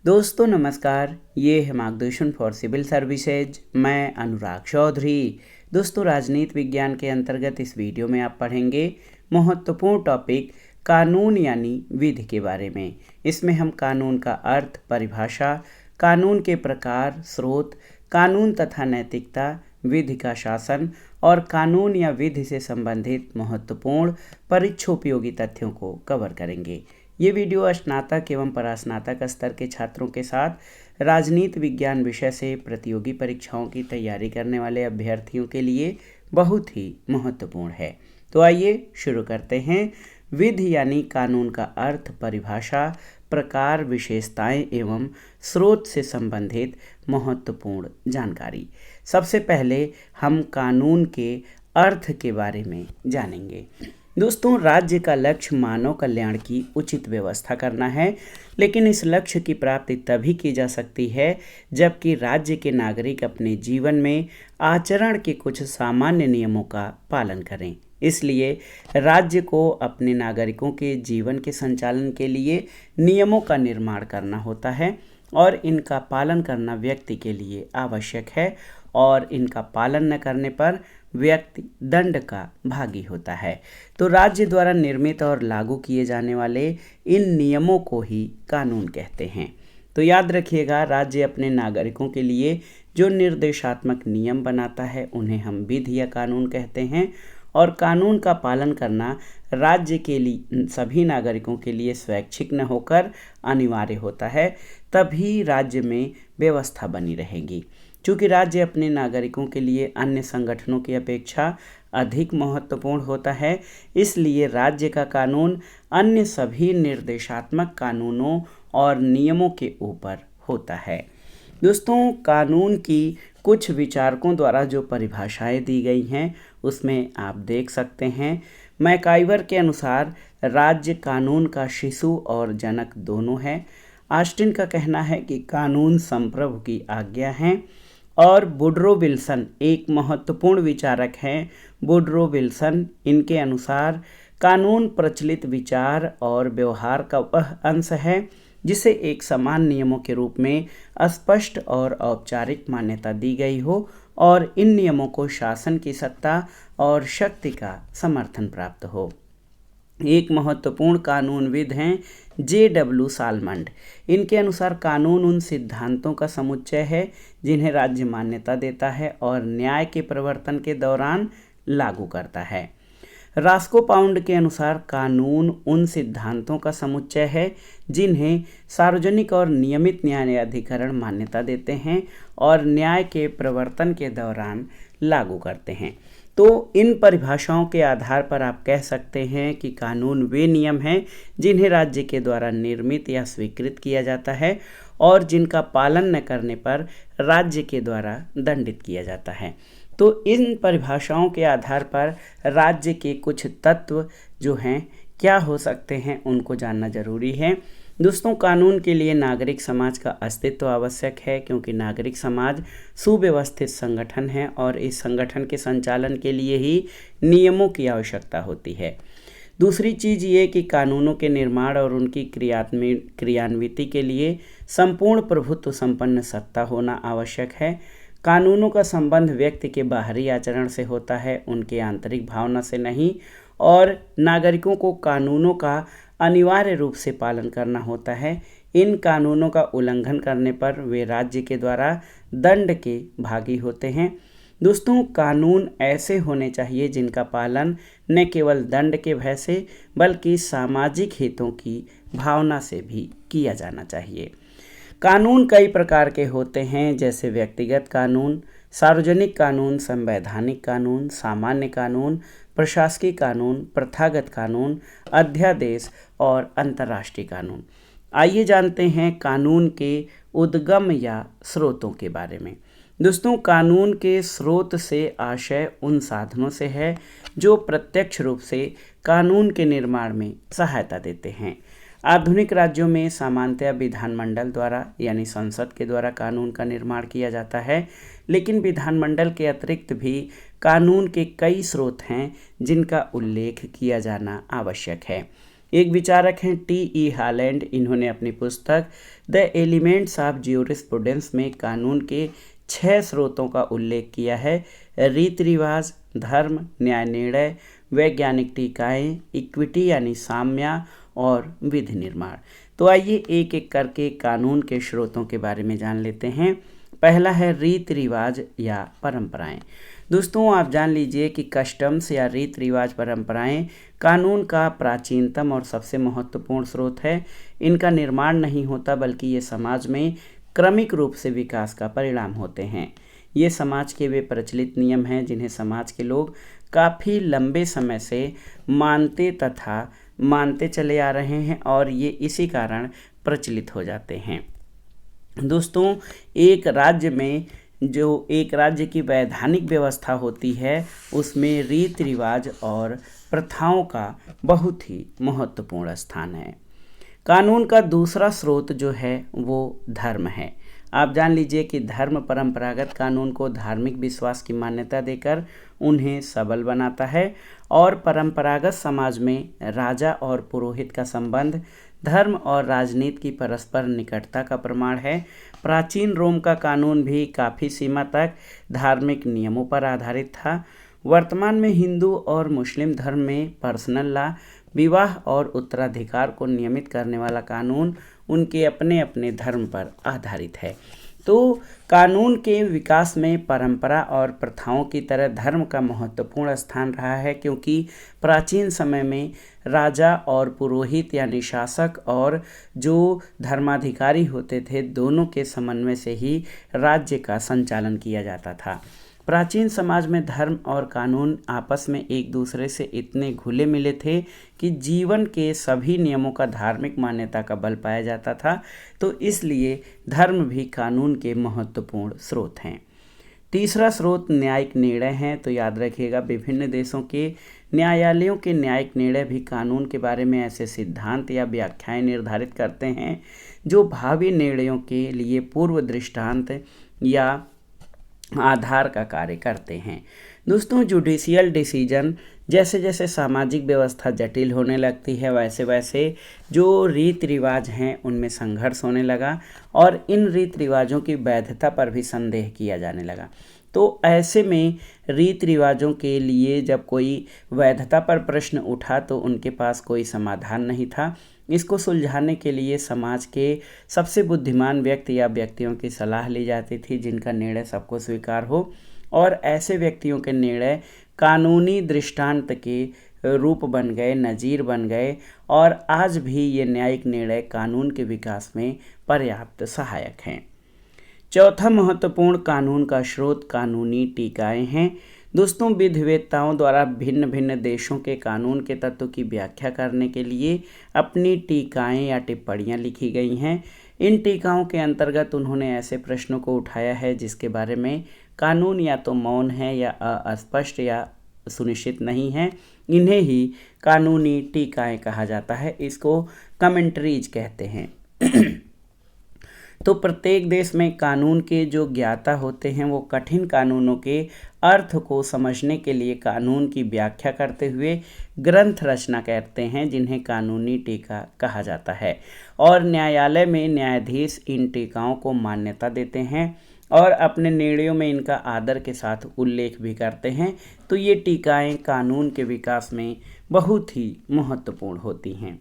दोस्तों नमस्कार, ये है मार्गदर्शन फॉर सिविल सर्विसेज। मैं अनुराग चौधरी। दोस्तों राजनीति विज्ञान के अंतर्गत इस वीडियो में आप पढ़ेंगे महत्वपूर्ण टॉपिक कानून यानी विधि के बारे में। इसमें हम कानून का अर्थ, परिभाषा, कानून के प्रकार, स्रोत, कानून तथा नैतिकता, विधि का शासन और कानून या विधि से संबंधित महत्वपूर्ण परीक्षोपयोगी तथ्यों को कवर करेंगे। ये वीडियो स्नातक एवं परास्नातक स्तर के छात्रों के साथ राजनीति विज्ञान विषय से प्रतियोगी परीक्षाओं की तैयारी करने वाले अभ्यर्थियों के लिए बहुत ही महत्वपूर्ण है। तो आइए शुरू करते हैं। विधि यानी कानून का अर्थ, परिभाषा, प्रकार, विशेषताएं एवं स्रोत से संबंधित महत्वपूर्ण जानकारी। सबसे पहले हम कानून के अर्थ के बारे में जानेंगे। दोस्तों, राज्य का लक्ष्य मानव कल्याण की उचित व्यवस्था करना है, लेकिन इस लक्ष्य की प्राप्ति तभी की जा सकती है जबकि राज्य के नागरिक अपने जीवन में आचरण के कुछ सामान्य नियमों का पालन करें। इसलिए राज्य को अपने नागरिकों के जीवन के संचालन के लिए नियमों का निर्माण करना होता है और इनका पालन करना व्यक्ति के लिए आवश्यक है, और इनका पालन न करने पर व्यक्ति दंड का भागी होता है। तो राज्य द्वारा निर्मित और लागू किए जाने वाले इन नियमों को ही कानून कहते हैं। तो याद रखिएगा, राज्य अपने नागरिकों के लिए जो निर्देशात्मक नियम बनाता है उन्हें हम विधि या कानून कहते हैं, और कानून का पालन करना राज्य के लिए सभी नागरिकों के लिए स्वैच्छिक न होकर अनिवार्य होता है, तभी राज्य में व्यवस्था बनी रहेगी। चूँकि राज्य अपने नागरिकों के लिए अन्य संगठनों की अपेक्षा अधिक महत्वपूर्ण होता है, इसलिए राज्य का कानून अन्य सभी निर्देशात्मक कानूनों और नियमों के ऊपर होता है। दोस्तों, कानून की कुछ विचारकों द्वारा जो परिभाषाएं दी गई हैं उसमें आप देख सकते हैं। मैकाइवर के अनुसार राज्य कानून का शिशु और जनक दोनों है। ऑस्टिन का कहना है कि कानून संप्रभु की आज्ञा है, और वुडरो विल्सन एक महत्वपूर्ण विचारक हैं। वुडरो विल्सन, इनके अनुसार कानून प्रचलित विचार और व्यवहार का वह अंश है जिसे एक समान नियमों के रूप में स्पष्ट और औपचारिक मान्यता दी गई हो, और इन नियमों को शासन की सत्ता और शक्ति का समर्थन प्राप्त हो। एक महत्वपूर्ण कानूनविद हैं J.W. सालमंड। इनके अनुसार कानून उन सिद्धांतों का समुच्चय है जिन्हें राज्य मान्यता देता है और न्याय के प्रवर्तन के दौरान लागू करता है। रास्को पाउंड के अनुसार कानून उन सिद्धांतों का समुच्चय है जिन्हें सार्वजनिक और नियमित न्यायाधिकरण मान्यता देते हैं और न्याय के प्रवर्तन के दौरान लागू करते हैं। तो इन परिभाषाओं के आधार पर आप कह सकते हैं कि कानून वे नियम हैं जिन्हें राज्य के द्वारा निर्मित या स्वीकृत किया जाता है और जिनका पालन न करने पर राज्य के द्वारा दंडित किया जाता है। तो इन परिभाषाओं के आधार पर राज्य के कुछ तत्व जो हैं क्या हो सकते हैं उनको जानना जरूरी है। दोस्तों, कानून के लिए नागरिक समाज का अस्तित्व आवश्यक है, क्योंकि नागरिक समाज सुव्यवस्थित संगठन है और इस संगठन के संचालन के लिए ही नियमों की आवश्यकता होती है। दूसरी चीज़ ये कि कानूनों के निर्माण और उनकी क्रियान्विति के लिए संपूर्ण प्रभुत्व संपन्न सत्ता होना आवश्यक है। कानूनों का संबंध व्यक्ति के बाहरी आचरण से होता है, उनके आंतरिक भावना से नहीं, और नागरिकों को कानूनों का अनिवार्य रूप से पालन करना होता है। इन कानूनों का उल्लंघन करने पर वे राज्य के द्वारा दंड के भागी होते हैं। दोस्तों, कानून ऐसे होने चाहिए जिनका पालन न केवल दंड के भय से बल्कि सामाजिक हितों की भावना से भी किया जाना चाहिए। कानून कई प्रकार के होते हैं, जैसे व्यक्तिगत कानून, सार्वजनिक कानून, संवैधानिक कानून, सामान्य कानून, प्रशासकीय कानून, प्रथागत कानून, अध्यादेश और अंतर्राष्ट्रीय कानून। आइए जानते हैं कानून के उद्गम या स्रोतों के बारे में। दोस्तों, कानून के स्रोत से आशय उन साधनों से है जो प्रत्यक्ष रूप से कानून के निर्माण में सहायता देते हैं। आधुनिक राज्यों में सामान्यतः विधानमंडल द्वारा यानी संसद के द्वारा कानून का निर्माण किया जाता है, लेकिन विधानमंडल के अतिरिक्त भी कानून के कई स्रोत हैं जिनका उल्लेख किया जाना आवश्यक है। एक विचारक हैं टी.ई. हालैंड। इन्होंने अपनी पुस्तक द एलिमेंट्स ऑफ ज्यूरिस्प्रूडेंस में कानून के 6 स्रोतों का उल्लेख किया है। रीति रिवाज, धर्म, न्याय निर्णय, वैज्ञानिक टीकाएँ, इक्विटी यानी साम्य और विधि निर्माण। तो आइए एक एक करके कानून के स्रोतों के बारे में जान लेते हैं। पहला है रीति रिवाज या परंपराएं। दोस्तों आप जान लीजिए कि कस्टम्स या रीति रिवाज परंपराएं कानून का प्राचीनतम और सबसे महत्वपूर्ण स्रोत है। इनका निर्माण नहीं होता बल्कि ये समाज में क्रमिक रूप से विकास का परिणाम होते हैं। ये समाज के वे प्रचलित नियम हैं जिन्हें समाज के लोग काफ़ी लंबे समय से मानते चले आ रहे हैं और ये इसी कारण प्रचलित हो जाते हैं। दोस्तों एक राज्य की वैधानिक व्यवस्था होती है उसमें रीति रिवाज और प्रथाओं का बहुत ही महत्वपूर्ण स्थान है। कानून का दूसरा स्रोत जो है वो धर्म है। आप जान लीजिए कि धर्म परंपरागत कानून को धार्मिक विश्वास की मान्यता देकर उन्हें सबल बनाता है और परंपरागत समाज में राजा और पुरोहित का संबंध धर्म और राजनीति की परस्पर निकटता का प्रमाण है। प्राचीन रोम का कानून भी काफ़ी सीमा तक धार्मिक नियमों पर आधारित था। वर्तमान में हिंदू और मुस्लिम धर्म में पर्सनल लॉ, विवाह और उत्तराधिकार को नियमित करने वाला कानून उनके अपने अपने धर्म पर आधारित है। तो कानून के विकास में परंपरा और प्रथाओं की तरह धर्म का महत्वपूर्ण स्थान रहा है, क्योंकि प्राचीन समय में राजा और पुरोहित यानी शासक और जो धर्माधिकारी होते थे दोनों के समन्वय से ही राज्य का संचालन किया जाता था। प्राचीन समाज में धर्म और कानून आपस में एक दूसरे से इतने घुले मिले थे कि जीवन के सभी नियमों का धार्मिक मान्यता का बल पाया जाता था। तो इसलिए धर्म भी कानून के महत्वपूर्ण स्रोत हैं। तीसरा स्रोत न्यायिक निर्णय हैं। तो याद रखिएगा विभिन्न देशों के न्यायालयों के न्यायिक निर्णय भी कानून के बारे में ऐसे सिद्धांत या व्याख्याएं निर्धारित करते हैं जो भावी निर्णयों के लिए पूर्व दृष्टांत या आधार का कार्य करते हैं। दोस्तों जुडिशियल डिसीजन जैसे जैसे सामाजिक व्यवस्था जटिल होने लगती है वैसे वैसे जो रीति रिवाज हैं उनमें संघर्ष होने लगा और इन रीति रिवाजों की वैधता पर भी संदेह किया जाने लगा। तो ऐसे में रीति रिवाजों के लिए जब कोई वैधता पर प्रश्न उठा तो उनके पास कोई समाधान नहीं था। इसको सुलझाने के लिए समाज के सबसे बुद्धिमान व्यक्ति या व्यक्तियों की सलाह ली जाती थी जिनका निर्णय सबको स्वीकार हो, और ऐसे व्यक्तियों के निर्णय कानूनी दृष्टांत के रूप बन गए, नज़ीर बन गए, और आज भी ये न्यायिक निर्णय कानून के विकास में पर्याप्त सहायक हैं। चौथा महत्वपूर्ण कानून का स्रोत कानूनी टीकाएँ हैं। दोस्तों विधिवेत्ताओं द्वारा भिन्न भिन्न देशों के कानून के तत्वों की व्याख्या करने के लिए अपनी टीकाएँ या टिप्पणियाँ लिखी गई हैं। इन टीकाओं के अंतर्गत उन्होंने ऐसे प्रश्नों को उठाया है जिसके बारे में कानून या तो मौन है या अस्पष्ट या सुनिश्चित नहीं है। इन्हें ही कानूनी टीकाएँ कहा जाता है। इसको कमेंट्रीज कहते हैं। तो प्रत्येक देश में कानून के जो ज्ञाता होते हैं वो कठिन कानूनों के अर्थ को समझने के लिए कानून की व्याख्या करते हुए ग्रंथ रचना करते हैं जिन्हें कानूनी टीका कहा जाता है, और न्यायालय में न्यायाधीश इन टीकाओं को मान्यता देते हैं और अपने निर्णयों में इनका आदर के साथ उल्लेख भी करते हैं। तो ये टीकाएँ कानून के विकास में बहुत ही महत्वपूर्ण होती हैं।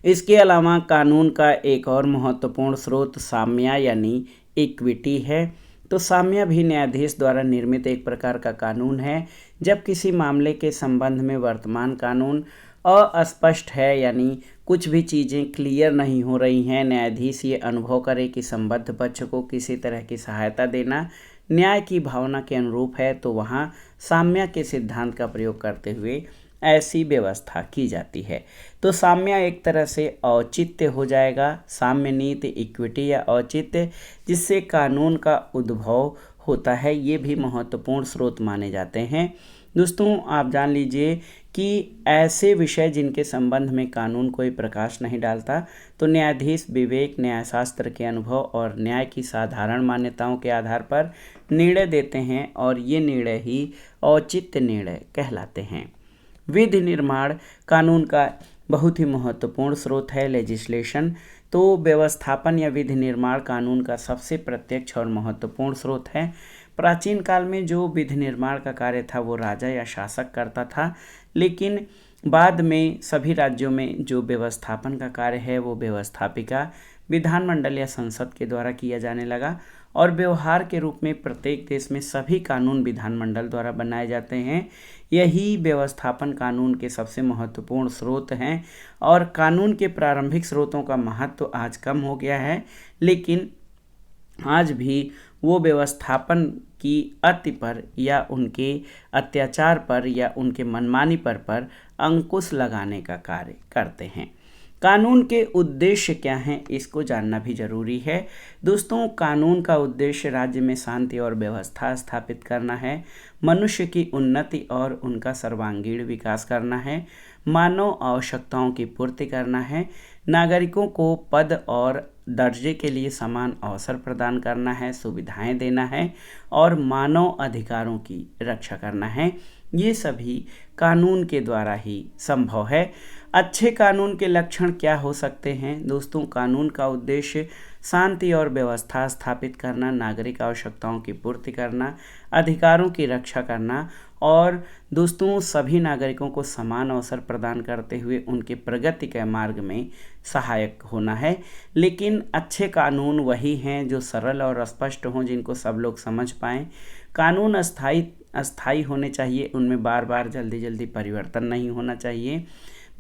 इसके अलावा कानून का एक और महत्वपूर्ण स्रोत साम्य यानी इक्विटी है। तो साम्य भी न्यायाधीश द्वारा निर्मित एक प्रकार का कानून है। जब किसी मामले के संबंध में वर्तमान कानून अस्पष्ट है यानी कुछ भी चीज़ें क्लियर नहीं हो रही हैं, न्यायाधीश ये अनुभव करे कि संबद्ध पक्ष को किसी तरह की सहायता देना न्याय की भावना के अनुरूप है, तो वहाँ साम्य के सिद्धांत का प्रयोग करते हुए ऐसी व्यवस्था की जाती है। तो साम्य एक तरह से औचित्य हो जाएगा, साम्य नीति इक्विटी या औचित्य जिससे कानून का उद्भव होता है, ये भी महत्वपूर्ण स्रोत माने जाते हैं। दोस्तों आप जान लीजिए कि ऐसे विषय जिनके संबंध में कानून कोई प्रकाश नहीं डालता, तो न्यायाधीश विवेक, न्यायशास्त्र के अनुभव और न्याय की साधारण मान्यताओं के आधार पर निर्णय देते हैं और ये निर्णय ही औचित्य निर्णय कहलाते हैं। विधि निर्माण कानून का बहुत ही महत्वपूर्ण स्रोत है। लेजिस्लेशन तो व्यवस्थापन या विधि निर्माण कानून का सबसे प्रत्यक्ष और महत्वपूर्ण स्रोत है। प्राचीन काल में जो विधि निर्माण का कार्य था वो राजा या शासक करता था, लेकिन बाद में सभी राज्यों में जो व्यवस्थापन का कार्य है वो व्यवस्थापिका, विधानमंडल या संसद के द्वारा किया जाने लगा। और व्यवहार के रूप में प्रत्येक देश में सभी कानून विधानमंडल द्वारा बनाए जाते हैं। यही व्यवस्थापन कानून के सबसे महत्वपूर्ण स्रोत हैं। और कानून के प्रारंभिक स्रोतों का महत्व आज कम हो गया है, लेकिन आज भी वो व्यवस्थापन की अति पर या उनके अत्याचार पर या उनके मनमानी पर अंकुश लगाने का कार्य करते हैं। कानून के उद्देश्य क्या हैं, इसको जानना भी जरूरी है। दोस्तों, कानून का उद्देश्य राज्य में शांति और व्यवस्था स्थापित करना है, मनुष्य की उन्नति और उनका सर्वांगीण विकास करना है, मानव आवश्यकताओं की पूर्ति करना है, नागरिकों को पद और दर्जे के लिए समान अवसर प्रदान करना है, सुविधाएं देना है और मानव अधिकारों की रक्षा करना है। ये सभी कानून के द्वारा ही संभव है। अच्छे कानून के लक्षण क्या हो सकते हैं? दोस्तों, कानून का उद्देश्य शांति और व्यवस्था स्थापित करना, नागरिक आवश्यकताओं की पूर्ति करना, अधिकारों की रक्षा करना और दोस्तों सभी नागरिकों को समान अवसर प्रदान करते हुए उनके प्रगति के मार्ग में सहायक होना है। लेकिन अच्छे कानून वही हैं जो सरल और स्पष्ट हों, जिनको सब लोग समझ पाएँ। कानून अस्थायी होने चाहिए, उनमें बार बार जल्दी परिवर्तन नहीं होना चाहिए।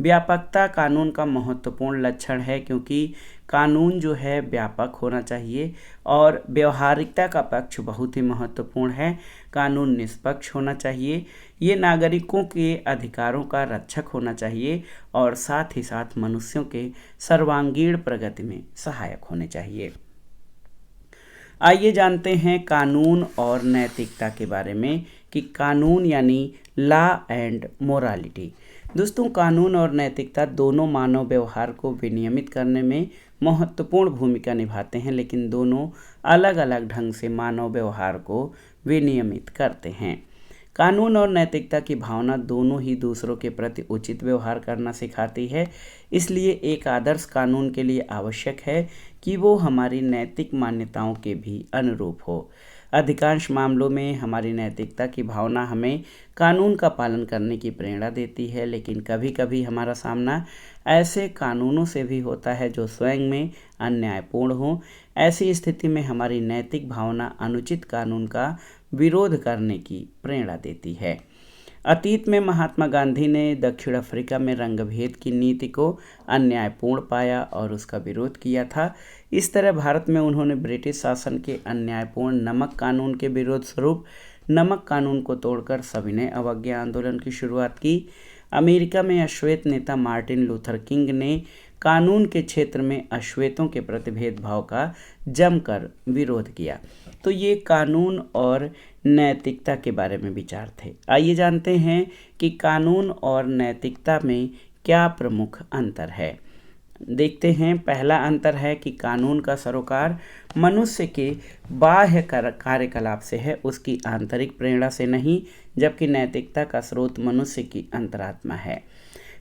व्यापकता कानून का महत्वपूर्ण लक्षण है, क्योंकि कानून जो है व्यापक होना चाहिए। और व्यवहारिकता का पक्ष बहुत ही महत्वपूर्ण है। कानून निष्पक्ष होना चाहिए, ये नागरिकों के अधिकारों का रक्षक होना चाहिए और साथ ही साथ मनुष्यों के सर्वांगीण प्रगति में सहायक होने चाहिए। आइए जानते हैं कानून और नैतिकता के बारे में कि कानून यानी लॉ एंड मोरालिटी। दोस्तों, कानून और नैतिकता दोनों मानव व्यवहार को विनियमित करने में महत्वपूर्ण भूमिका निभाते हैं, लेकिन दोनों अलग अलग ढंग से मानव व्यवहार को विनियमित करते हैं। कानून और नैतिकता की भावना दोनों ही दूसरों के प्रति उचित व्यवहार करना सिखाती है। इसलिए एक आदर्श कानून के लिए आवश्यक है कि वो हमारी नैतिक मान्यताओं के भी अनुरूप हो। अधिकांश मामलों में हमारी नैतिकता की भावना हमें कानून का पालन करने की प्रेरणा देती है, लेकिन कभी कभी हमारा सामना ऐसे कानूनों से भी होता है जो स्वयं में अन्यायपूर्ण हो। ऐसी स्थिति में हमारी नैतिक भावना अनुचित कानून का विरोध करने की प्रेरणा देती है। अतीत में महात्मा गांधी ने दक्षिण अफ्रीका में रंगभेद की नीति को अन्यायपूर्ण पाया और उसका विरोध किया था। इस तरह भारत में उन्होंने ब्रिटिश शासन के अन्यायपूर्ण नमक कानून के विरोध स्वरूप नमक कानून को तोड़कर सविनय अवज्ञा आंदोलन की शुरुआत की। अमेरिका में अश्वेत नेता मार्टिन लूथर किंग ने कानून के क्षेत्र में अश्वेतों के प्रति भेदभाव का जमकर विरोध किया। तो ये कानून और नैतिकता के बारे में विचार थे। आइए जानते हैं कि कानून और नैतिकता में क्या प्रमुख अंतर है। देखते हैं, पहला अंतर है कि कानून का सरोकार मनुष्य के बाह्य कार्यकलाप से है, उसकी आंतरिक प्रेरणा से नहीं, जबकि नैतिकता का स्रोत मनुष्य की अंतरात्मा है।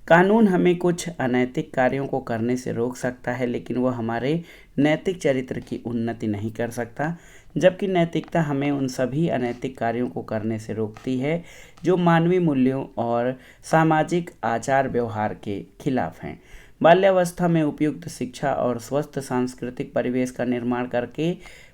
कानून हमें कुछ अनैतिक कार्यों को करने से रोक सकता है, लेकिन वह हमारे नैतिक चरित्र की उन्नति नहीं कर सकता, जबकि नैतिकता हमें उन सभी अनैतिक कार्यों को करने से रोकती है जो मानवीय मूल्यों और सामाजिक आचार व्यवहार के खिलाफ हैं। बाल्यावस्था में उपयुक्त शिक्षा और स्वस्थ सांस्कृतिक परिवेश का निर्माण करके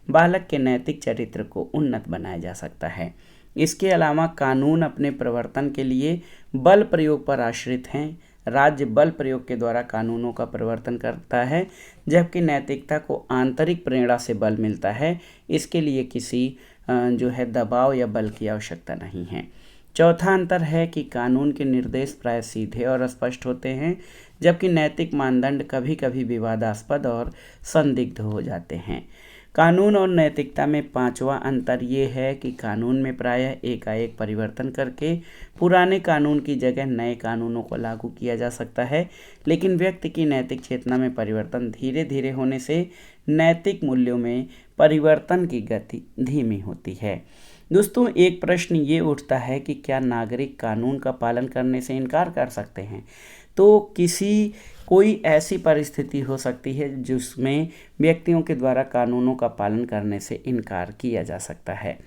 बालक के नैतिक चरित्र को उन्नत बनाया जा सकता है। इसके अलावा कानून अपने प्रवर्तन के लिए बल प्रयोग पर आश्रित हैं। राज्य बल प्रयोग के द्वारा कानूनों का प्रवर्तन करता है, जबकि नैतिकता को आंतरिक प्रेरणा से बल मिलता है। इसके लिए किसी दबाव या बल की आवश्यकता नहीं है। चौथा अंतर है कि कानून के निर्देश प्राय सीधे और स्पष्ट होते हैं, जबकि नैतिक मानदंड कभी कभी विवादास्पद और संदिग्ध हो जाते हैं। कानून और नैतिकता में पांचवा अंतर ये है कि कानून में प्रायः एकाएक परिवर्तन करके पुराने कानून की जगह नए कानूनों को लागू किया जा सकता है, लेकिन व्यक्ति की नैतिक चेतना में परिवर्तन धीरे धीरे होने से नैतिक मूल्यों में परिवर्तन की गति धीमी होती है। दोस्तों एक प्रश्न ये उठता है कि क्या नागरिक कानून का पालन करने से इनकार कर सकते हैं? तो कोई ऐसी परिस्थिति हो सकती है जिसमें व्यक्तियों के द्वारा कानूनों का पालन करने से इनकार किया जा सकता है।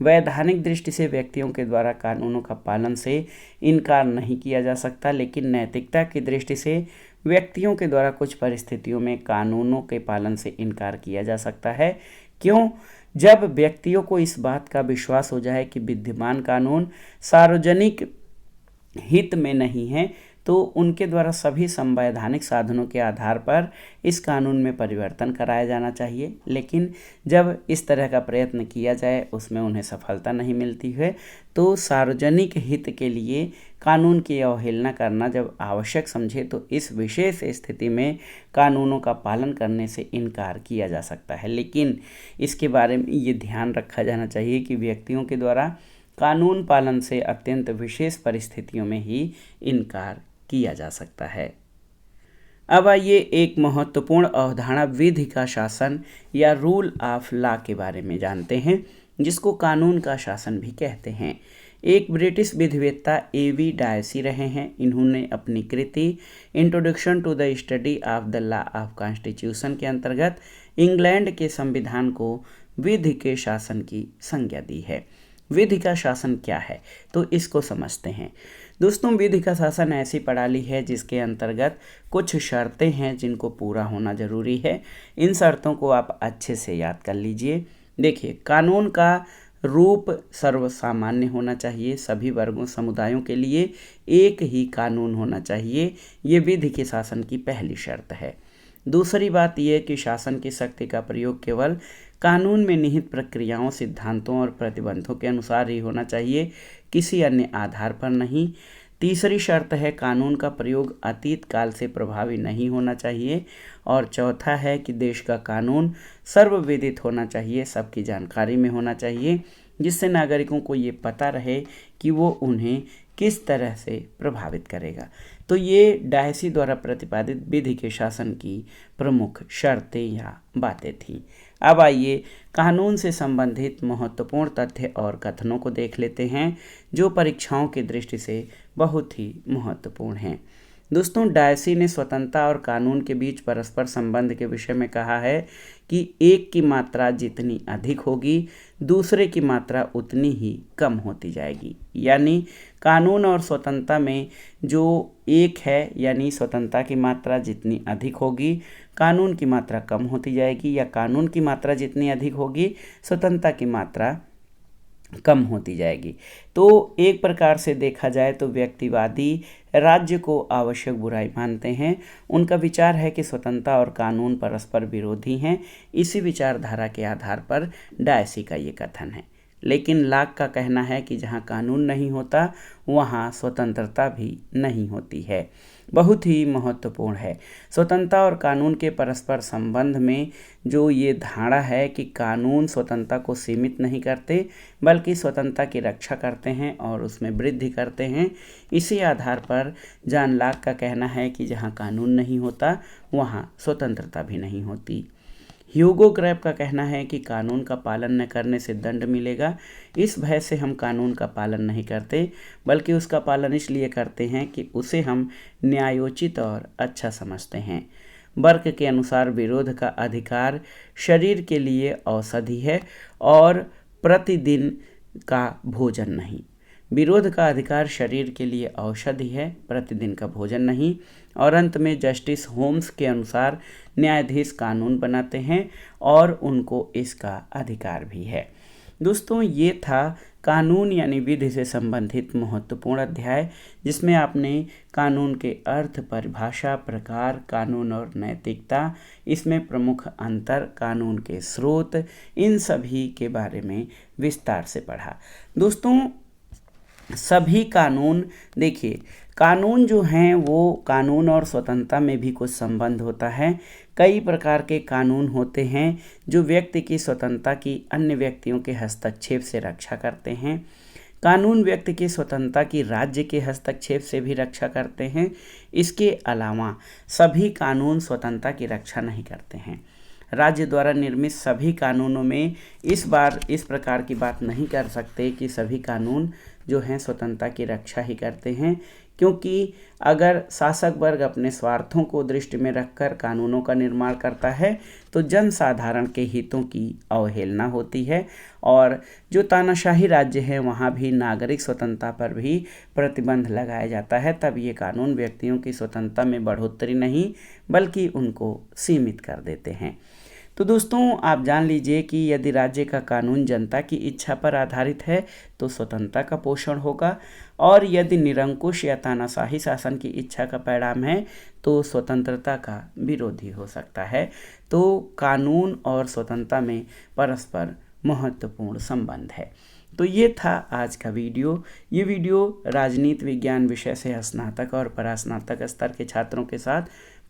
वैधानिक दृष्टि से व्यक्तियों के द्वारा कानूनों का पालन से इनकार नहीं किया जा सकता, लेकिन नैतिकता की दृष्टि से व्यक्तियों के द्वारा कुछ परिस्थितियों में कानूनों के पालन से इनकार किया जा सकता है। क्यों? जब व्यक्तियों को इस बात का विश्वास हो जाए कि विद्यमान कानून सार्वजनिक हित में नहीं है, तो उनके द्वारा सभी संवैधानिक साधनों के आधार पर इस कानून में परिवर्तन कराया जाना चाहिए। लेकिन जब इस तरह का प्रयत्न किया जाए उसमें उन्हें सफलता नहीं मिलती है, तो सार्वजनिक हित के लिए कानून की अवहेलना करना जब आवश्यक समझे तो इस विशेष स्थिति में कानूनों का पालन करने से इनकार किया जा सकता है। लेकिन इसके बारे में ये ध्यान रखा जाना चाहिए कि व्यक्तियों के द्वारा कानून पालन से अत्यंत विशेष परिस्थितियों में ही इनकार किया जा सकता है। अब आइए एक महत्वपूर्ण अवधारणा विधि का शासन या रूल ऑफ लॉ के बारे में जानते हैं, जिसको कानून का शासन भी कहते हैं। एक ब्रिटिश विधिवेत्ता A.V. डायसी रहे हैं। इन्होंने अपनी कृति introduction to the study of the law of constitution के अंतर्गत इंग्लैंड के संविधान को विधि के शासन की संज्ञा दी है। विधि का शासन क्या है, तो इसको समझते हैं। दोस्तों विधि का शासन ऐसी प्रणाली है जिसके अंतर्गत कुछ शर्तें हैं जिनको पूरा होना जरूरी है। इन शर्तों को आप अच्छे से याद कर लीजिए। देखिए, कानून का रूप सर्वसामान्य होना चाहिए, सभी वर्गों समुदायों के लिए एक ही कानून होना चाहिए। ये विधि के शासन की पहली शर्त है। दूसरी बात यह कि शासन की शक्ति का प्रयोग केवल कानून में निहित प्रक्रियाओं, सिद्धांतों और प्रतिबंधों के अनुसार ही होना चाहिए, किसी अन्य आधार पर नहीं। तीसरी शर्त है कानून का प्रयोग अतीत काल से प्रभावी नहीं होना चाहिए। और चौथा है कि देश का कानून सर्वविदित होना चाहिए, सबकी जानकारी में होना चाहिए, जिससे नागरिकों को ये पता रहे कि वो उन्हें किस तरह से प्रभावित करेगा। तो ये डायसी द्वारा प्रतिपादित विधि के शासन की प्रमुख शर्तें या बातें थीं। अब आइए कानून से संबंधित महत्वपूर्ण तथ्य और कथनों को देख लेते हैं, जो परीक्षाओं की दृष्टि से बहुत ही महत्वपूर्ण हैं। दोस्तों डायसी ने स्वतंत्रता और कानून के बीच परस्पर संबंध के विषय में कहा है कि एक की मात्रा जितनी अधिक होगी, दूसरे की मात्रा उतनी ही कम होती जाएगी। यानी कानून और स्वतंत्रता में जो एक है, यानी स्वतंत्रता की मात्रा जितनी अधिक होगी, कानून की मात्रा कम होती जाएगी, या कानून की मात्रा जितनी अधिक होगी, स्वतंत्रता की मात्रा कम होती जाएगी। तो एक प्रकार से देखा जाए तो व्यक्तिवादी राज्य को आवश्यक बुराई मानते हैं। उनका विचार है कि स्वतंत्रता और कानून परस्पर विरोधी हैं। इसी विचारधारा के आधार पर डायसी का ये कथन है। लेकिन लॉक का कहना है कि जहाँ कानून नहीं होता वहाँ स्वतंत्रता भी नहीं होती है। बहुत ही महत्वपूर्ण है। स्वतंत्रता और कानून के परस्पर संबंध में जो ये धारणा है कि कानून स्वतंत्रता को सीमित नहीं करते बल्कि स्वतंत्रता की रक्षा करते हैं और उसमें वृद्धि करते हैं। इसी आधार पर जॉन लॉक का कहना है कि जहाँ कानून नहीं होता वहाँ स्वतंत्रता भी नहीं होती। ह्यूगो ग्रेब का कहना है कि कानून का पालन न करने से दंड मिलेगा। इस भय से हम कानून का पालन नहीं करते बल्कि उसका पालन इसलिए करते हैं कि उसे हम न्यायोचित और अच्छा समझते हैं। बर्क के अनुसार विरोध का अधिकार शरीर के लिए औषधि है और प्रतिदिन का भोजन नहीं। विरोध का अधिकार शरीर के लिए औषधि है, प्रतिदिन का भोजन नहीं। और अंत में जस्टिस होम्स के अनुसार न्यायाधीश कानून बनाते हैं और उनको इसका अधिकार भी है। दोस्तों ये था कानून यानी विधि से संबंधित महत्वपूर्ण अध्याय, जिसमें आपने कानून के अर्थ, परिभाषा, प्रकार, कानून और नैतिकता, इसमें प्रमुख अंतर, कानून के स्रोत, इन सभी के बारे में विस्तार से पढ़ा। दोस्तों सभी कानून, देखिए कानून जो हैं वो कानून और स्वतंत्रता में भी कुछ संबंध होता है। कई प्रकार के कानून होते हैं जो व्यक्ति की स्वतंत्रता की अन्य व्यक्तियों के हस्तक्षेप से रक्षा करते हैं। कानून व्यक्ति की स्वतंत्रता की राज्य के हस्तक्षेप से भी रक्षा करते हैं। इसके अलावा सभी कानून स्वतंत्रता की रक्षा नहीं करते हैं। राज्य द्वारा निर्मित सभी कानूनों में इस बार इस प्रकार की बात नहीं कर सकते कि सभी कानून जो हैं स्वतंत्रता की रक्षा ही करते हैं, क्योंकि अगर शासक वर्ग अपने स्वार्थों को दृष्टि में रखकर कानूनों का निर्माण करता है तो जन साधारण के हितों की अवहेलना होती है। और जो तानाशाही राज्य है वहाँ भी नागरिक स्वतंत्रता पर भी प्रतिबंध लगाया जाता है, तब ये कानून व्यक्तियों की स्वतंत्रता में बढ़ोतरी नहीं बल्कि उनको सीमित कर देते हैं। तो दोस्तों आप जान लीजिए कि यदि राज्य का कानून जनता की इच्छा पर आधारित है तो स्वतंत्रता का पोषण होगा, और यदि निरंकुश या तानाशाही शासन की इच्छा का परिणाम है तो स्वतंत्रता का विरोधी हो सकता है। तो कानून और स्वतंत्रता में परस्पर महत्वपूर्ण संबंध है। तो ये था आज का वीडियो। ये वीडियो राजनीति विज्ञान विषय से स्नातक और परास्नातक स्तर के छात्रों के साथ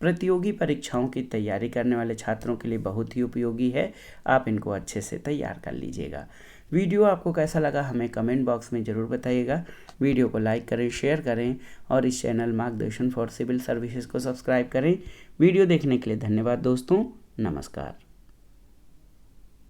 प्रतियोगी परीक्षाओं की तैयारी करने वाले छात्रों के लिए बहुत ही उपयोगी है। आप इनको अच्छे से तैयार कर लीजिएगा। वीडियो आपको कैसा लगा हमें कमेंट बॉक्स में ज़रूर बताइएगा। वीडियो को लाइक करें, शेयर करें और इस चैनल मार्गदर्शन फॉर सिविल सर्विसेज को सब्सक्राइब करें। वीडियो देखने के लिए धन्यवाद दोस्तों। नमस्कार।